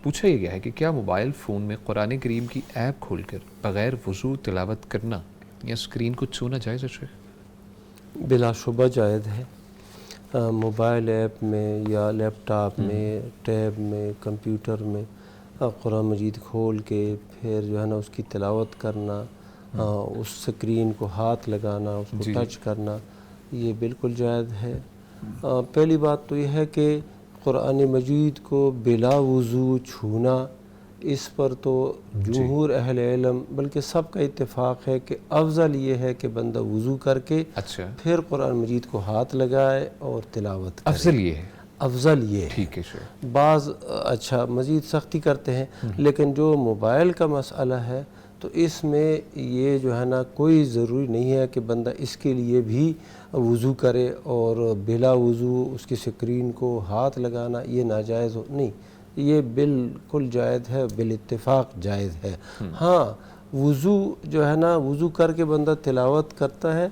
پوچھا یہ گیا ہے کہ کیا موبائل فون میں قرآن کریم کی ایپ کھول کر بغیر وضو تلاوت کرنا یا اسکرین کو چھونا جائز ہے شیخ؟ بلا شبہ جائز ہے۔ موبائل ایپ میں یا لیپ ٹاپ میں، ٹیب میں، کمپیوٹر میں قرآن مجید کھول کے پھر جو ہے نا اس کی تلاوت کرنا، اس سکرین کو ہاتھ لگانا، اس کو ٹچ کرنا، یہ بالکل جائز ہے۔ پہلی بات تو یہ ہے کہ قرآن مجید کو بلا وضو چھونا، اس پر تو جمہور اہل علم بلکہ سب کا اتفاق ہے کہ افضل یہ ہے کہ بندہ وضو کر کے پھر قرآن مجید کو ہاتھ لگائے اور تلاوت کرے۔ افضل یہ ہے، افضل یہ ہے۔ ٹھیک ہے شیخ۔ بعض مزید سختی کرتے ہیں، لیکن جو موبائل کا مسئلہ ہے تو اس میں یہ جو ہے نا کوئی ضروری نہیں ہے کہ بندہ اس کے لیے بھی وضو کرے اور بلا وضو اس کی سکرین کو ہاتھ لگانا یہ ناجائز ہو، نہیں، یہ بالکل جائز ہے، بالاتفاق جائز ہے۔ ہاں، وضو جو ہے نا وضو کر کے بندہ تلاوت کرتا ہے،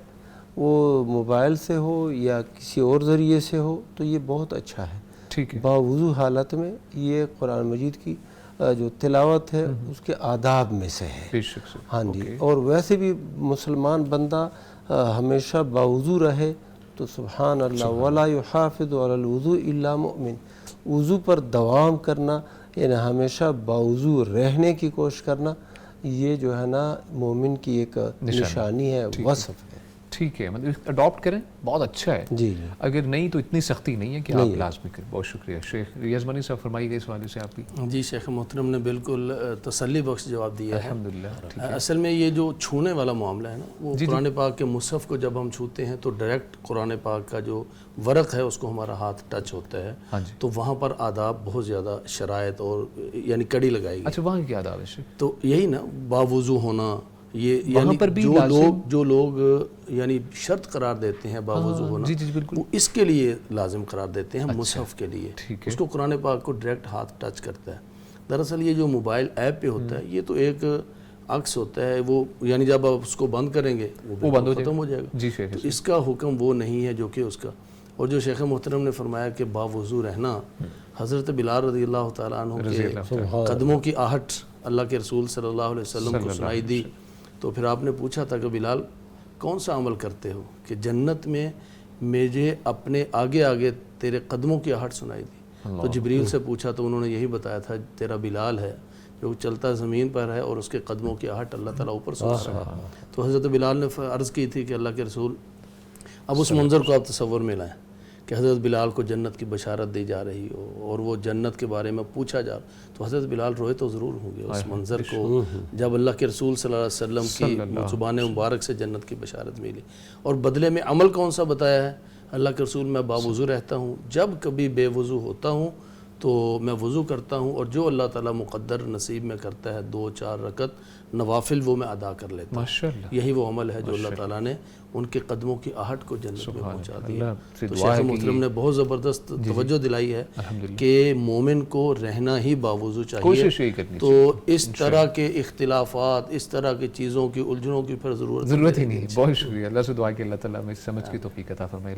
وہ موبائل سے ہو یا کسی اور ذریعے سے ہو تو یہ بہت اچھا ہے۔ ٹھیک ہے۔ باوضو حالت میں یہ قرآن مجید کی جو تلاوت ہے اس کے آداب میں سے ہے۔ ہاں جی، اور ویسے بھی مسلمان بندہ ہمیشہ باوضو رہے تو سبحان اللہ، ولا یحافظ علی الوضوء الا مؤمن، وضو پر دوام کرنا یعنی ہمیشہ باوضو رہنے کی کوشش کرنا، یہ جو ہے نا مومن کی ایک نشانی ہے، وصف ہے۔ ٹھیک ہے، مطلب اڈاپٹ کریں، بہت اچھا ہے۔ جی اگر نہیں تو اتنی سختی نہیں ہے کہ آپ لازمی کریں۔ بہت شکریہ شیخ ریاض مانی صاحب، فرمائیے گا اس حوالے سے آپ کی۔ جی، شیخ محترم نے بالکل تسلی بخش جواب دیا ہے۔ الحمدللہ۔ اصل میں یہ جو چھونے والا معاملہ ہے نا، وہ قرآن پاک کے مصحف کو جب ہم چھوتے ہیں تو ڈائریکٹ قرآن پاک کا جو ورق ہے اس کو ہمارا ہاتھ ٹچ ہوتا ہے، تو وہاں پر آداب بہت زیادہ شرائط اور یعنی کڑی لگائی گئی۔ اچھا، وہاں کیا آداب ہے شیخ؟ تو یہی نا باوضو ہونا، یہ یعنی جو لوگ یعنی شرط قرار دیتے ہیں باوضو ہونا، وہ اس کے لیے لازم قرار دیتے ہیں مصحف کے لیے، اس کو قرآن پاک کو ڈائریکٹ ہاتھ ٹچ کرتا ہے۔ دراصل یہ جو موبائل ایپ پہ ہوتا ہے یہ تو ایک عکس ہوتا ہے، وہ یعنی جب آپ اس کو بند کریں گے وہ ختم ہو جائے گا، تو اس کا حکم وہ نہیں ہے جو کہ اس کا۔ اور جو شیخ محترم نے فرمایا کہ باوضو رہنا، حضرت بلال رضی اللہ تعالیٰ عنہ کے قدموں کی آہٹ اللہ کے رسول صلی اللہ علیہ وسلم کو سنائی دی، تو پھر آپ نے پوچھا تھا کہ بلال کون سا عمل کرتے ہو کہ جنت میں مجھے اپنے آگے آگے تیرے قدموں کی آہٹ سنائی دی؟ تو جبریل سے پوچھا تو انہوں نے یہی بتایا تھا تیرا بلال ہے جو چلتا زمین پر ہے اور اس کے قدموں کی آہٹ اللہ تعالیٰ اوپر سن رہا ہے۔ تو حضرت بلال نے عرض کی تھی کہ اللہ کے رسول اب اس منظر کو آپ تصور میں لائیں کہ حضرت بلال کو جنت کی بشارت دی جا رہی ہو اور وہ جنت کے بارے میں پوچھا جا رہا، تو حضرت بلال روئے تو ضرور ہوں گے اس منظر کو جب اللہ کے رسول صلی اللہ علیہ وسلم کی زبان مبارک سے جنت کی بشارت ملی۔ اور بدلے میں عمل کون سا بتایا ہے؟ اللہ کے رسول میں باوضو رہتا ہوں، جب کبھی بے وضو ہوتا ہوں تو میں وضو کرتا ہوں، اور جو اللہ تعالیٰ مقدر نصیب میں کرتا ہے 2-4 رکعت نوافل وہ میں ادا کر لیتا ہوں۔ یہی وہ عمل ہے جو اللہ تعالیٰ نے ان کے قدموں کی آہٹ کو جنت میں پہنچا دیا۔ تو شیخ محترم نے بہت زبردست توجہ دلائی ہے کہ مومن کو رہنا ہی باوضو چاہیے، تو اس طرح کے اختلافات، اس طرح کی چیزوں کی الجھنوں کی پھر ضرورت ہی نہیں۔ بہت شکریہ، اللہ سے دعا کہ اللہ تعالیٰ میں سمجھ کی توفیق عطا فرمائے۔